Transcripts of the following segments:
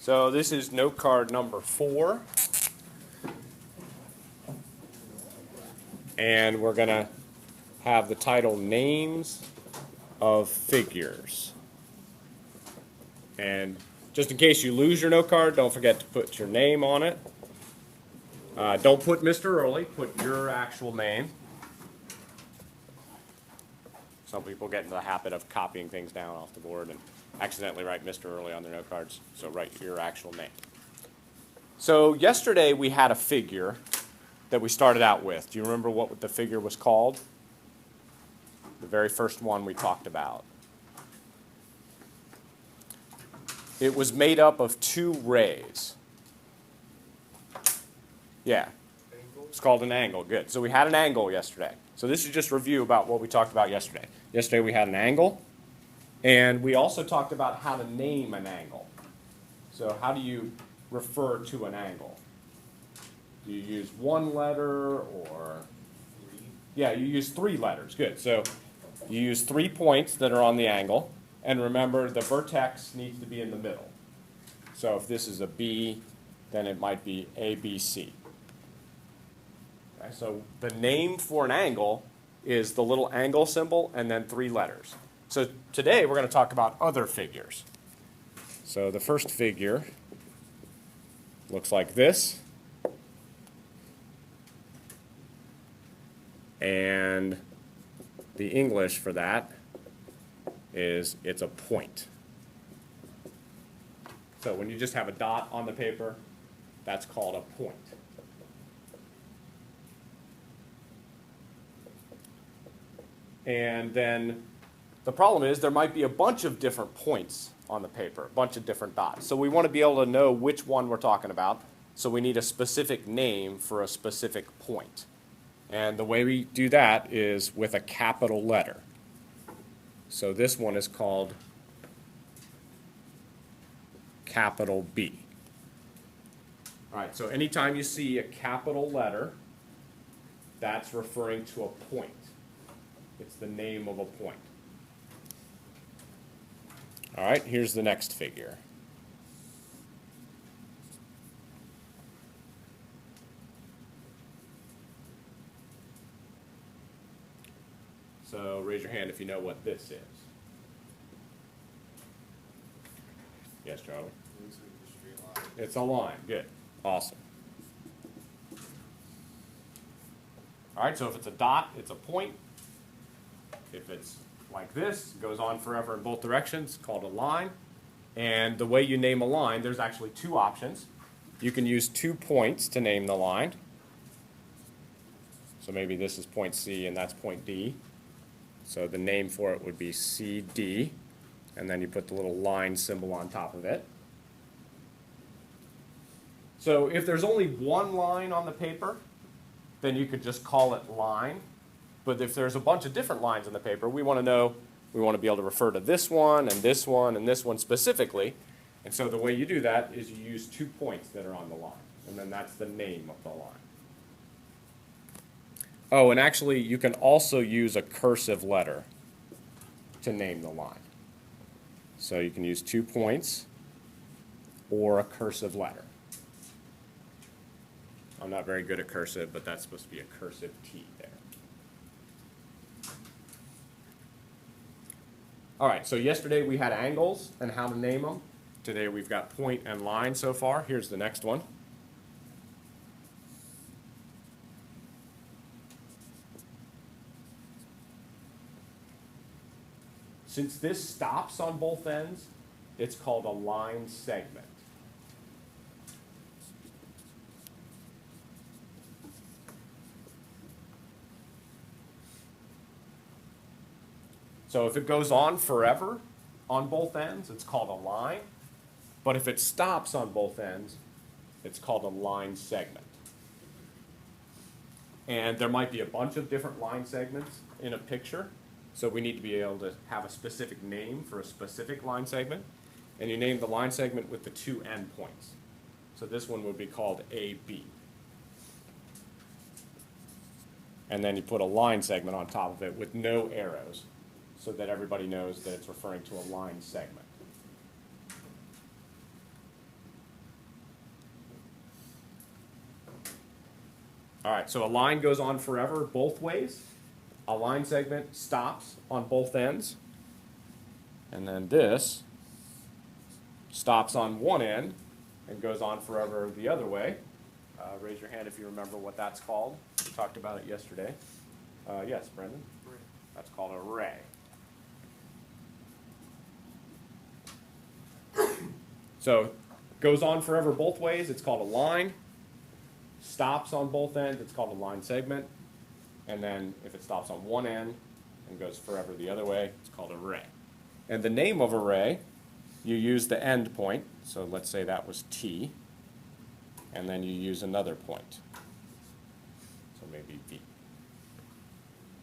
So this is note card number 4. And we're going to have the title Names of Figures. And just in case you lose your note card, don't forget to put your name on it. Don't put Mr. Early, put your actual name. Some people get into the habit of copying things down off the board and accidentally write Mr. Early on their note cards, so write your actual name. So yesterday we had a figure that we started out with. Do you remember what the figure was called? The very first one we talked about. It was made up of 2 rays. Yeah. It's called an angle. Good. So we had an angle yesterday. So this is just review about what we talked about yesterday. Yesterday we had an angle, and we also talked about how to name an angle. So how do you refer to an angle? Do you use 1 letter or? 3? Yeah, you use 3 letters. Good. So you use 3 points that are on the angle, and remember the vertex needs to be in the middle. So if this is a B, then it might be ABC. Okay, so the name for an angle is the little angle symbol and then 3 letters. So today we're going to talk about other figures. So the first figure looks like this. And the English for that is it's a point. So when you just have a dot on the paper, that's called a point. And then the problem is there might be a bunch of different points on the paper, a bunch of different dots. So we want to be able to know which one we're talking about. So we need a specific name for a specific point. And the way we do that is with a capital letter. So this one is called capital B. All right, so anytime you see a capital letter, that's referring to a point. It's the name of a point. All right, here's the next figure. So raise your hand if you know what this is. Yes, Charlie? It's a line. Good. Awesome. All right, so if it's a dot, it's a point. If it's like this, it goes on forever in both directions, called a line. And the way you name a line, there's actually 2 options. You can use 2 points to name the line. So maybe this is point C and that's point D. So the name for it would be CD, and then you put the little line symbol on top of it. So if there's only 1 line on the paper, then you could just call it line. But if there's a bunch of different lines on the paper, we want to be able to refer to this one and this one and this one specifically. And so the way you do that is you use 2 points that are on the line, and then that's the name of the line. Oh, and actually, you can also use a cursive letter to name the line. So you can use 2 points or a cursive letter. I'm not very good at cursive, but that's supposed to be a cursive T there. All right, so yesterday we had angles and how to name them. Today we've got point and line so far. Here's the next one. Since this stops on both ends, it's called a line segment. So if it goes on forever on both ends, it's called a line. But if it stops on both ends, it's called a line segment. And there might be a bunch of different line segments in a picture. So we need to be able to have a specific name for a specific line segment. And you name the line segment with the 2 endpoints. So this one would be called AB. And then you put a line segment on top of it with no arrows, so that everybody knows that it's referring to a line segment. All right, so a line goes on forever both ways. A line segment stops on both ends. And then this stops on one end and goes on forever the other way. Raise your hand if you remember what that's called. We talked about it yesterday. Yes, Brendan? Ray. That's called a ray. So goes on forever both ways, it's called a line. Stops on both ends, it's called a line segment. And then if it stops on one end and goes forever the other way, it's called a ray. And the name of a ray, you use the end point. So let's say that was T. And then you use another point. So maybe V.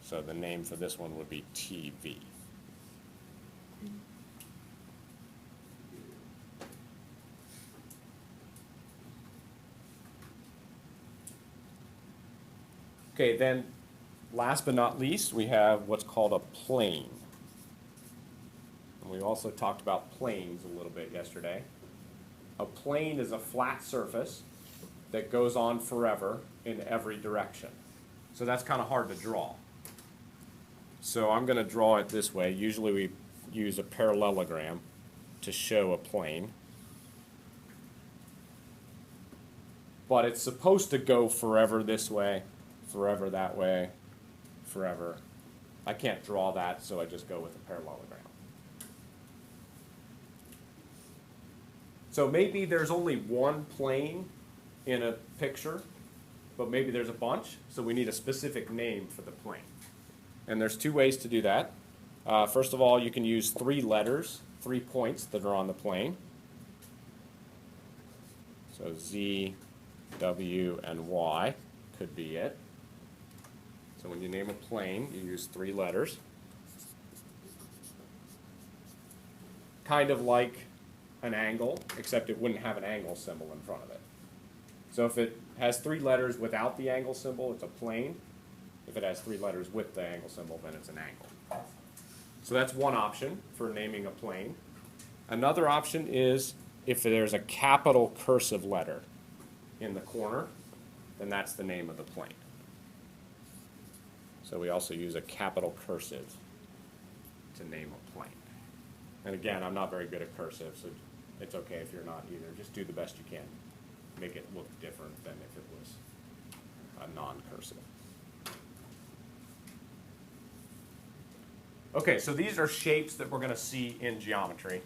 So the name for this one would be TV. Okay, then last but not least, we have what's called a plane. And we also talked about planes a little bit yesterday. A plane is a flat surface that goes on forever in every direction. So that's kind of hard to draw. So I'm going to draw it this way. Usually we use a parallelogram to show a plane. But it's supposed to go forever this way, forever that way, forever. I can't draw that, so I just go with a parallelogram. So maybe there's only one plane in a picture, but maybe there's a bunch, so we need a specific name for the plane. And there's two ways to do that. First of all, you can use 3 letters, 3 points that are on the plane. So Z, W, and Y could be it. So when you name a plane, you use 3 letters. Kind of like an angle, except it wouldn't have an angle symbol in front of it. So if it has 3 letters without the angle symbol, it's a plane. If it has 3 letters with the angle symbol, then it's an angle. So that's one option for naming a plane. Another option is if there's a capital cursive letter in the corner, then that's the name of the plane. So we also use a capital cursive to name a plane. And again, I'm not very good at cursive, so it's okay if you're not either. Just do the best you can. Make it look different than if it was a non-cursive. Okay, so these are shapes that we're going to see in geometry.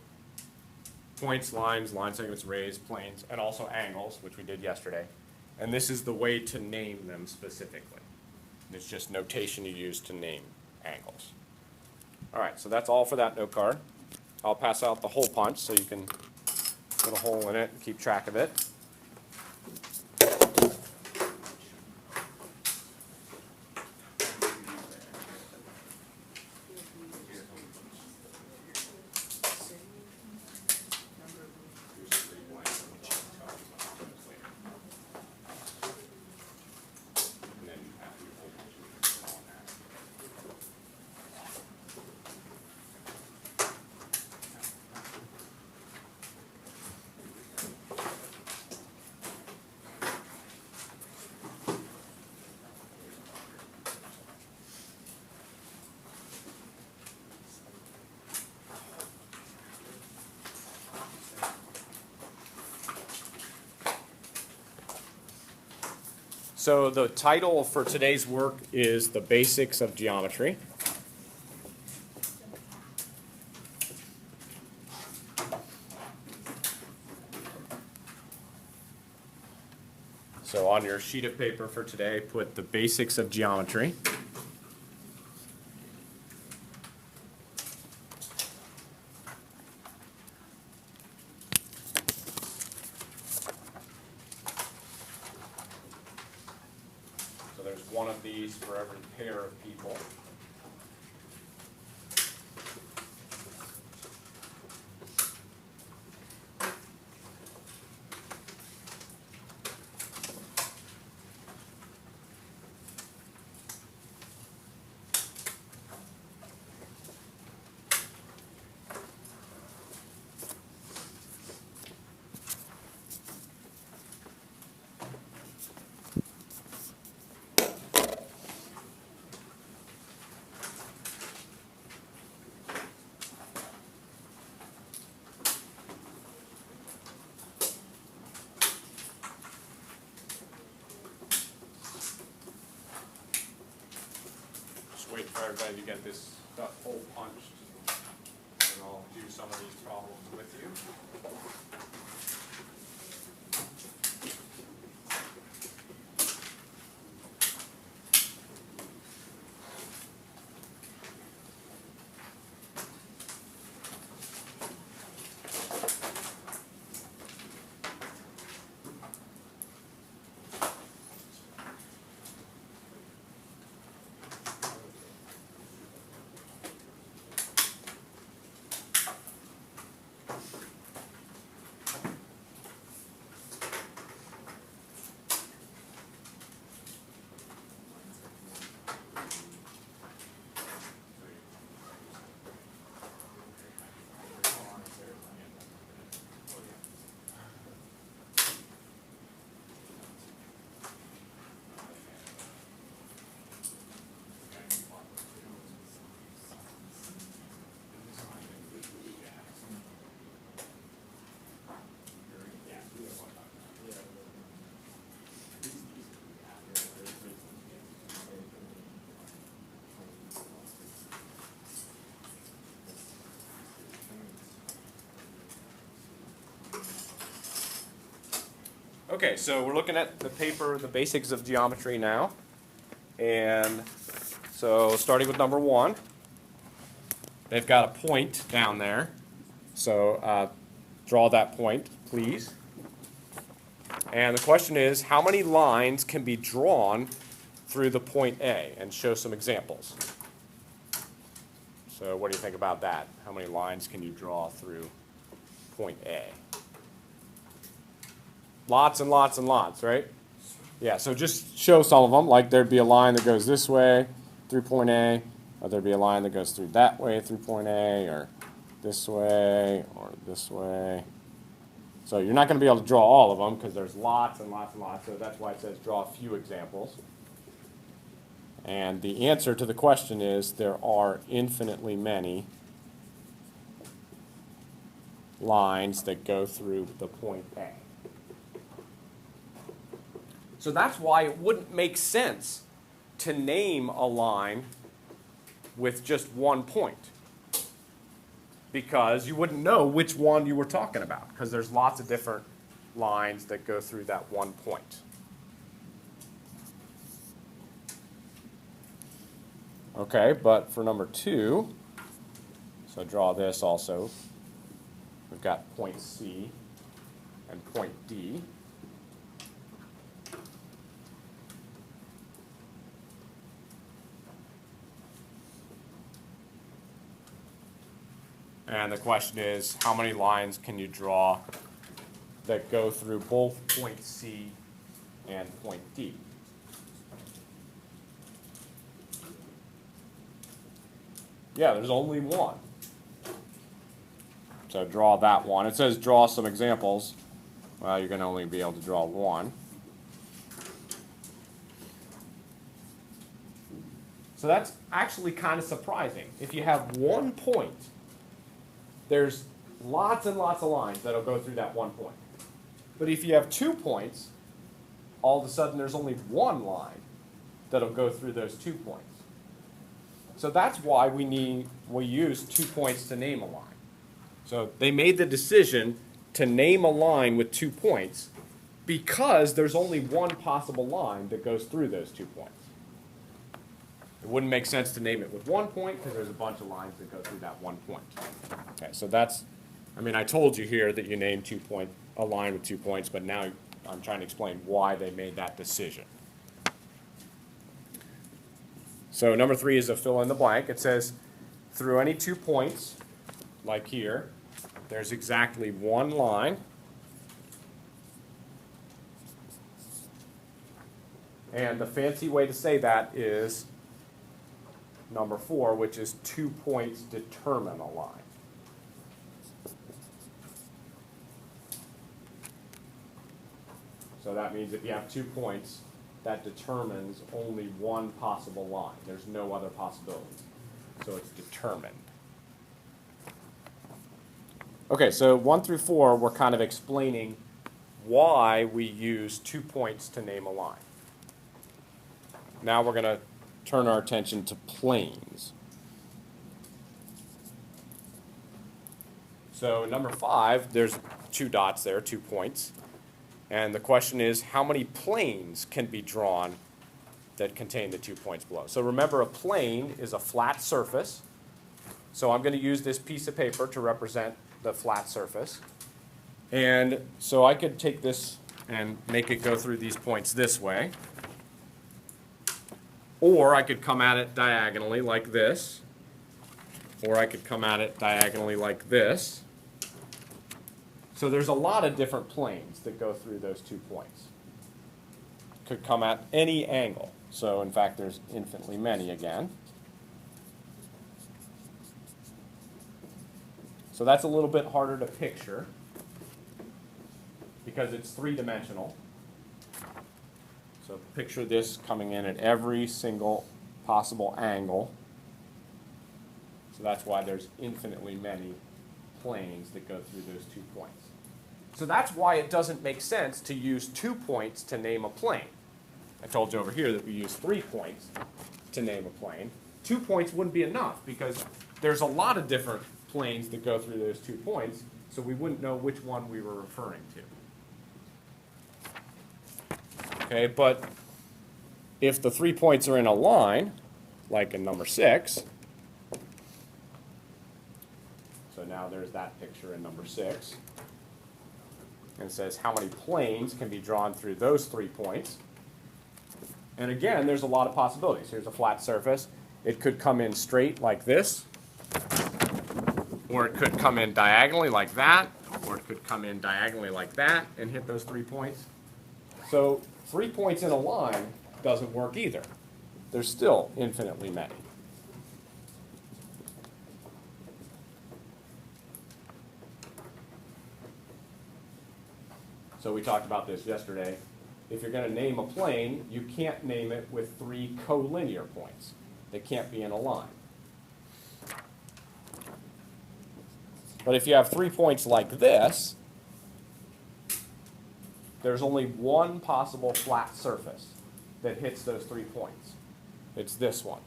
Points, lines, line segments, rays, planes, and also angles, which we did yesterday. And this is the way to name them specifically. It's just notation you use to name angles. All right, so that's all for that note card. I'll pass out the hole punch so you can put a hole in it and keep track of it. So the title for today's work is The Basics of Geometry. So on your sheet of paper for today, put The Basics of Geometry. There's one of these for every pair of people. everybody to get this stuff hole punched, and I'll do some of these problems with you. Okay, so we're looking at the paper, the basics of geometry now. And so starting with number 1, they've got a point down there. So draw that point, please. And the question is, how many lines can be drawn through the point A? And show some examples. So what do you think about that? How many lines can you draw through point A? Lots and lots and lots, right? Yeah, so just show some of them. Like there'd be a line that goes this way through point A, or there'd be a line that goes through that way through point A, or this way, or this way. So you're not going to be able to draw all of them because there's lots and lots and lots. So that's why it says draw a few examples. And the answer to the question is there are infinitely many lines that go through the point A. So that's why it wouldn't make sense to name a line with just one point, because you wouldn't know which one you were talking about, because there's lots of different lines that go through that one point. Okay, but for number 2, so draw this also. We've got point C and point D. And the question is, how many lines can you draw that go through both point C and point D? Yeah, there's only one. So draw that one. It says draw some examples. Well, you're going to only be able to draw one. So that's actually kind of surprising. If you have one point, there's lots and lots of lines that'll go through that one point. But if you have 2 points, all of a sudden there's only one line that'll go through those 2 points. So that's why we use 2 points to name a line. So they made the decision to name a line with 2 points because there's only one possible line that goes through those 2 points. It wouldn't make sense to name it with 1 point because there's a bunch of lines that go through that 1 point. Okay, so that's, I told you here that you named a line with 2 points, but now I'm trying to explain why they made that decision. So number 3 is a fill in the blank. It says, through any 2 points, like here, there's exactly one line. And the fancy way to say that is number 4, which is 2 points determine a line. So that means if you have 2 points, that determines only one possible line. There's no other possibility. So it's determined. Okay, so 1 through 4, we're kind of explaining why we use 2 points to name a line. Now we're going to turn our attention to planes. So number 5, there's 2 dots there, 2 points. And the question is, how many planes can be drawn that contain the 2 points below? So remember, a plane is a flat surface. So I'm going to use this piece of paper to represent the flat surface. And so I could take this and make it go through these points this way. Or I could come at it diagonally like this. Or I could come at it diagonally like this. So there's a lot of different planes that go through those 2 points. Could come at any angle. So in fact, there's infinitely many again. So that's a little bit harder to picture because it's 3-dimensional. So picture this coming in at every single possible angle. So that's why there's infinitely many planes that go through those 2 points. So that's why it doesn't make sense to use 2 points to name a plane. I told you over here that we use 3 points to name a plane. 2 points wouldn't be enough because there's a lot of different planes that go through those 2 points, so we wouldn't know which one we were referring to. Okay, but if the 3 points are in a line, like in number 6, so now there's that picture in number 6, and it says how many planes can be drawn through those 3 points. And again, there's a lot of possibilities. Here's a flat surface. It could come in straight like this, or it could come in diagonally like that, or it could come in diagonally like that and hit those 3 points. So 3 points in a line doesn't work either. There's still infinitely many. So we talked about this yesterday. If you're going to name a plane, you can't name it with 3 collinear points. They can't be in a line. But if you have 3 points like this, there's only one possible flat surface that hits those 3 points. It's this one.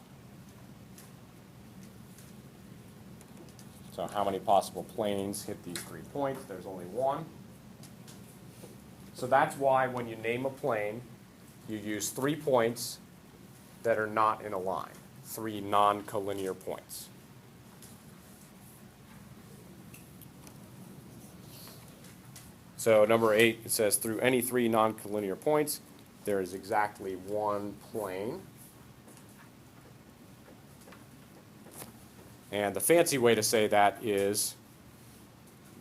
So how many possible planes hit these 3 points? There's only one. So that's why when you name a plane, you use 3 points that are not in a line, 3 non-collinear points. So number 8, it says through any 3 non-collinear points, there is exactly one plane. And the fancy way to say that is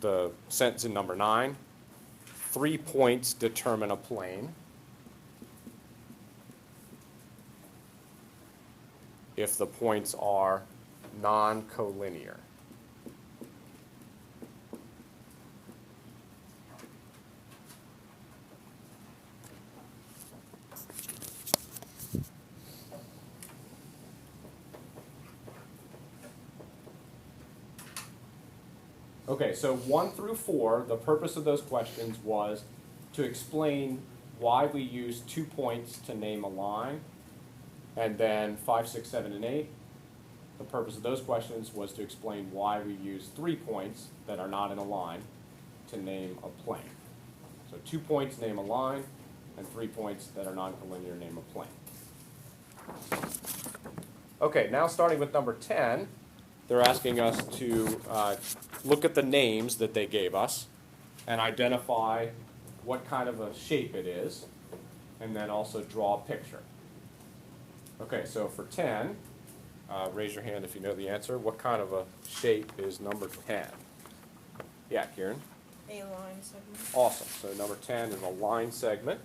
the sentence in number 9. 3 points determine a plane if the points are non-collinear. Okay, so 1 through 4, the purpose of those questions was to explain why we use 2 points to name a line, and then 5, 6, 7, and 8, the purpose of those questions was to explain why we use 3 points that are not in a line to name a plane. So 2 points name a line, and 3 points that are non-collinear name a plane. Okay, now starting with number 10, they're asking us to look at the names that they gave us and identify what kind of a shape it is, and then also draw a picture. Okay, so for 10, raise your hand if you know the answer. What kind of a shape is number 10? Yeah, Kieran? A line segment. Awesome. So number 10 is a line segment.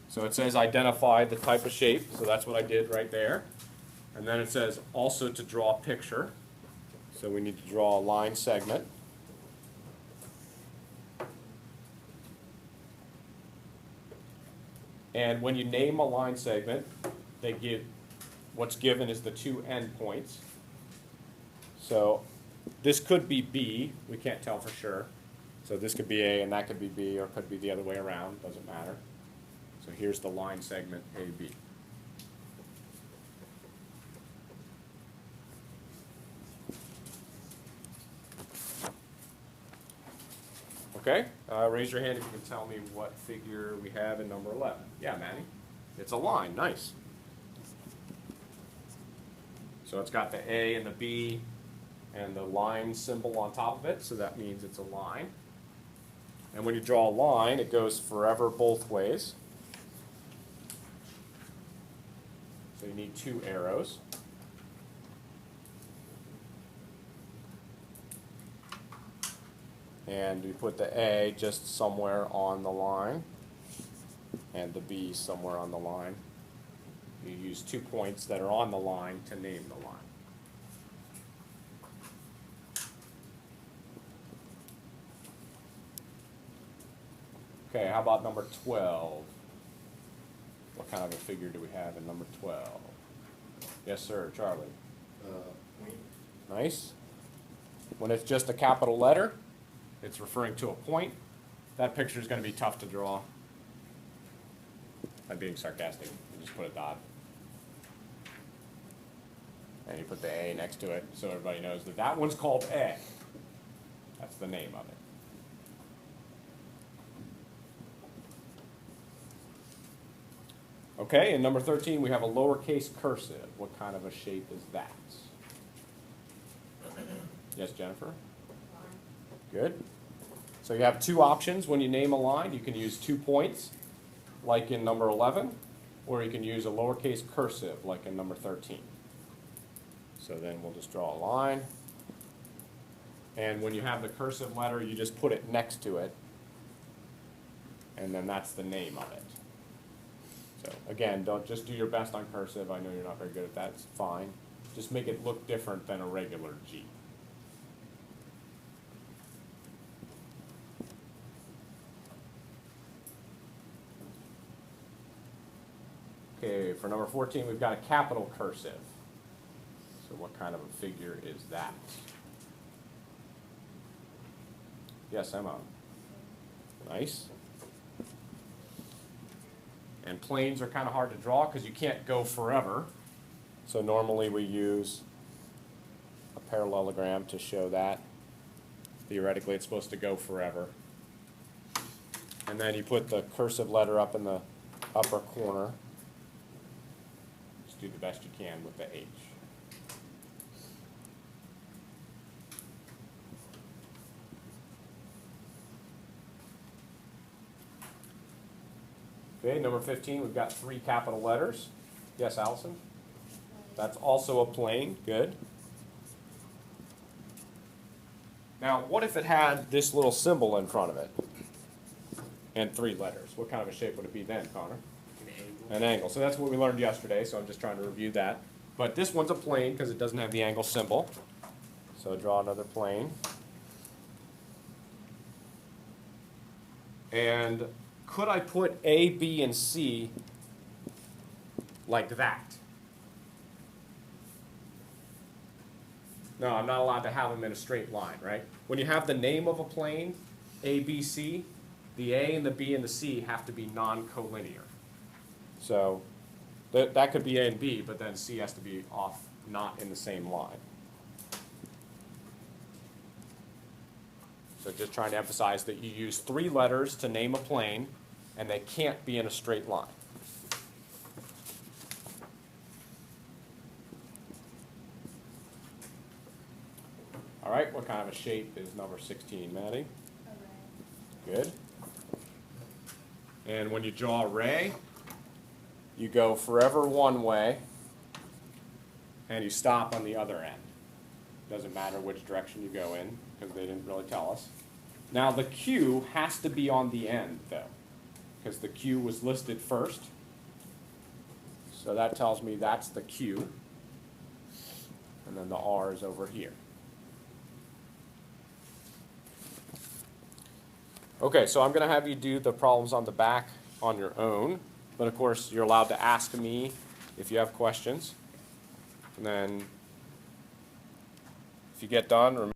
So it says identify the type of shape, so that's what I did right there. And then it says also to draw a picture. So we need to draw a line segment. And when you name a line segment, they give, what's given is the 2 endpoints. So this could be B, we can't tell for sure. So this could be A and that could be B, or it could be the other way around, doesn't matter. So So here's the line segment AB. Okay, raise your hand if you can tell me what figure we have in number 11. Yeah, Manny. It's a line, nice. So it's got the A and the B and the line symbol on top of it, so that means it's a line. And when you draw a line, it goes forever both ways. So you need 2 arrows. And we put the A just somewhere on the line, and the B somewhere on the line. You use 2 points that are on the line to name the line. Okay, how about number 12? What kind of a figure do we have in number 12? Yes, sir, Charlie. Nice. When it's just a capital letter, it's referring to a point. That picture is going to be tough to draw. I'm being sarcastic. You just put a dot. And you put the A next to it so everybody knows that that one's called A. That's the name of it. Okay, in number 13 we have a lowercase cursive. What kind of a shape is that? Yes, Jennifer? Good. So you have 2 options when you name a line. You can use 2 points, like in number 11, or you can use a lowercase cursive, like in number 13. So then we'll just draw a line. And when you have the cursive letter, you just put it next to it, and then that's the name of it. So again, don't just do your best on cursive. I know you're not very good at that. It's fine. Just make it look different than a regular G. Okay, for number 14, we've got a capital cursive. So what kind of a figure is that? Yes, Emma. Nice. And planes are kind of hard to draw because you can't go forever. So normally we use a parallelogram to show that. Theoretically, it's supposed to go forever. And then you put the cursive letter up in the upper corner. Just do the best you can with the H. Okay, number 15, we've got 3 capital letters. Yes, Allison? That's also a plane. Good. Now, what if it had this little symbol in front of it and 3 letters? What kind of a shape would it be then, Connor? An angle. An angle. So that's what we learned yesterday, so I'm just trying to review that. But this one's a plane because it doesn't have the angle symbol. So draw another plane. And could I put A, B, and C like that? No, I'm not allowed to have them in a straight line, right? When you have the name of a plane, A, B, C, the A and the B and the C have to be non-collinear. So that could be A and B, but then C has to be off, not in the same line. So just trying to emphasize that you use 3 letters to name a plane, and they can't be in a straight line. All right, what kind of a shape is number 16, Maddie? A ray. Good. And when you draw a ray, you go forever one way, and you stop on the other end. Doesn't matter which direction you go in, because they didn't really tell us. Now the Q has to be on the end, though, because the Q was listed first. So that tells me that's the Q. And then the R is over here. Okay, so I'm going to have you do the problems on the back on your own. But of course, you're allowed to ask me if you have questions. And then if you get done, remember